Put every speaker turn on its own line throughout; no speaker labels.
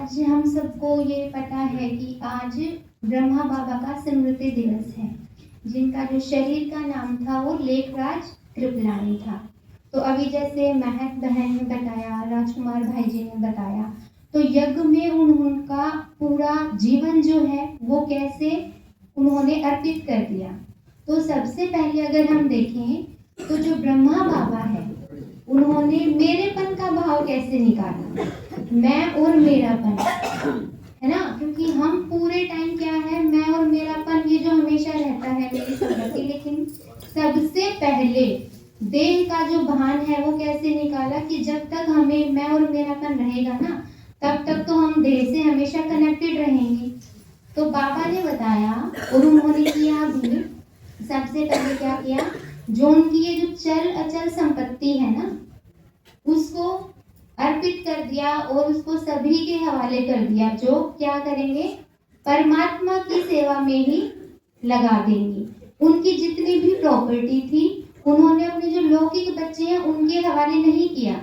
आज हम सबको ये पता है कि आज ब्रह्मा बाबा का स्मृति दिवस है, जिनका जो शरीर का नाम था वो लेखराज कृपलानी था। तो अभी जैसे महक बहन ने बताया, राजकुमार भाई जी ने बताया, तो यज्ञ में उनका पूरा जीवन जो है वो कैसे उन्होंने अर्पित कर दिया। तो सबसे पहले अगर हम देखें तो जो ब्रह्मा बाबा है उन्होंने मेरेपन का भाव कैसे निकाला, मैं और मेरापन, है ना। क्योंकि हम पूरे टाइम क्या है, मैं और मेरापन, ये जो हमेशा रहता है मेरी संगति। लेकिन सबसे पहले देह का जो भान है वो कैसे निकाला कि जब तक हमें मैं और मेरापन रहेगा ना, तब तक तो हम देह से हमेशा कनेक्टेड रहेंगे। तो बाबा ने बताया और उन्होंने किया भी। सबसे पहले क्या किया, जो उनकी ये जो चल अचल संपत्ति है ना, उसको अर्पित कर दिया और उसको सभी के हवाले कर दिया, जो क्या करेंगे, परमात्मा की सेवा में ही लगा देंगे। उनकी जितनी भी प्रॉपर्टी थी उन्होंने अपने जो लौकिक बच्चे हैं उनके हवाले नहीं किया।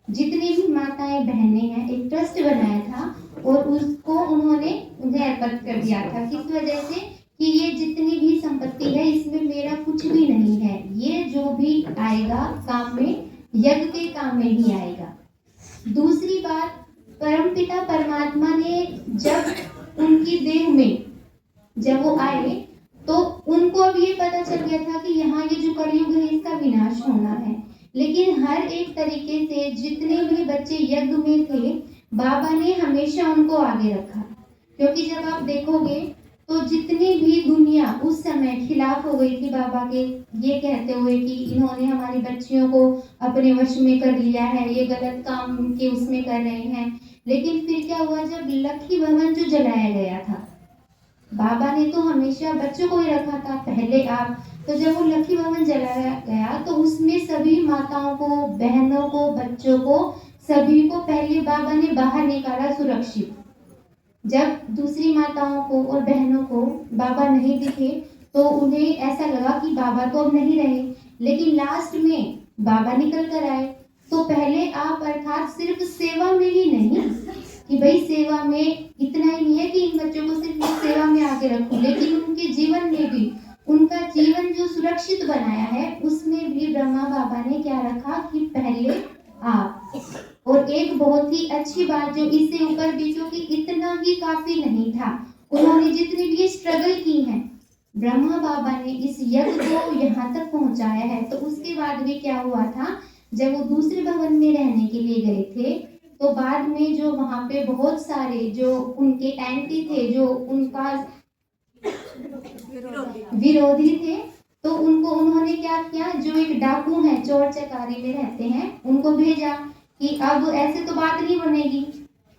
जितनी भी माताएं बहनें हैं, एक ट्रस्ट बनाया था और उसको उन्होंने उन्हें अर्पित कर दिया था। किस वजह से कि ये जितनी भी संपत्ति है इसमें मेरा कुछ भी नहीं है, ये जो भी आएगा काम में, यज्ञ के काम में ही आएगा। दूसरी बात, परमपिता परमात्मा ने जब उनकी देह में जब वो आए तो उनको अब ये पता चल गया था कि यहाँ ये जो कलयुग है इसका विनाश होना है। लेकिन हर एक तरीके से जितने भी बच्चे यज्ञ में थे, बाबा ने हमेशा उनको आगे रखा। क्योंकि जब आप देखोगे तो जितनी भी दुनिया उस समय खिलाफ हो गई थी बाबा के, ये कहते हुए कि इन्होंने हमारी बच्चियों को अपने वश में कर लिया है, ये गलत काम के उसमें कर रहे हैं। लेकिन फिर क्या हुआ, जब लक्की भवन जो जलाया गया था, बाबा ने तो हमेशा बच्चों को ही रखा था पहले आप, तो जब वो लक्की भवन जलाया गया तो उसमें सभी माताओं को, बहनों को, बच्चों को, सभी को पहले बाबा ने बाहर निकाला सुरक्षित। जब दूसरी माताओं को और बहनों को बाबा नहीं दिखे तो उन्हें ऐसा लगा कि बाबा तो अब नहीं रहे। लेकिन लास्ट में बाबा निकल कर आए। तो पहले आप अर्थात सिर्फ सेवा में ही नहीं कि भाई सेवा में इतना ही नहीं है कि इन बच्चों को सिर्फ सेवा में आगे रखूं, लेकिन उनके जीवन में भी, उनका जीवन जो सुरक्षित बनाया है उसमें भी ब्रह्मा बाबा ने क्या रखा कि पहले आप। और एक बहुत ही अच्छी बात जो इससे ऊपर भी, क्योंकि इतना ही काफी नहीं था, उन्होंने जितनी भी स्ट्रगल की है, ब्रह्मा बाबा ने इस यज्ञ को यहाँ तक पहुंचाया है। तो उसके बाद भी क्या हुआ था, जब वो दूसरे भवन में रहने के लिए गए थे तो बाद में जो वहां पे बहुत सारे जो उनके एंटी थे, जो उनका विरोधी थे, तो उनको उन्होंने क्या किया, जो एक डाकू है, चोर चकारी में रहते हैं, उनको भेजा कि अब ऐसे तो बात नहीं बनेगी,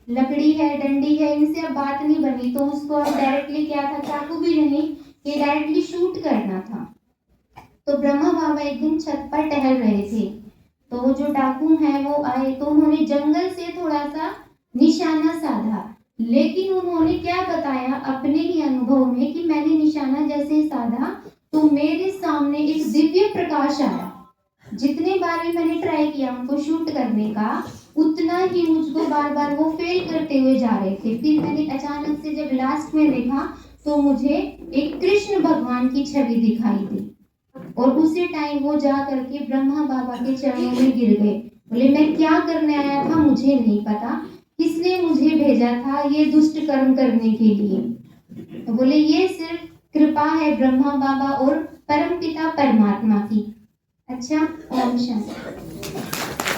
लकड़ी है, डंडी है, इनसे अब बात नहीं बनी। तो उसको अब डायरेक्टली क्या था, चाकू भी नहीं, कि डायरेक्टली शूट करना था। तो ब्रह्मा बाबा एक दिन छत पर टहल रहे थे, तो जो डाकू हैं वो आए, तो उन्होंने जंगल से थोड़ा सा निशाना साधा। लेकिन उन्होंने क्या बताया अपने ही अनुभव में कि मैंने निशाना जैसे साधा तो मेरे सामने एक दिव्य प्रकाश आया। जितने बार भी मैंने ट्राई किया उनको शूट करने का, उतना ही मुझको बार बार वो फेल करते हुए जा रहे थे। फिर मैंने अचानक से जब लास्ट में देखा तो मुझे एक कृष्ण भगवान की छवि दिखाई दी और उसी टाइम वो जा करके ब्रह्मा बाबा के चरणों में गिर गए। बोले मैं क्या करने आया था मुझे नहीं पता, किसने मुझे भेजा था ये दुष्ट कर्म करने के लिए। तो बोले ये सिर्फ कृपा है ब्रह्मा बाबा और परमपिता परमात्मा की। अच्छा, ओम शांति।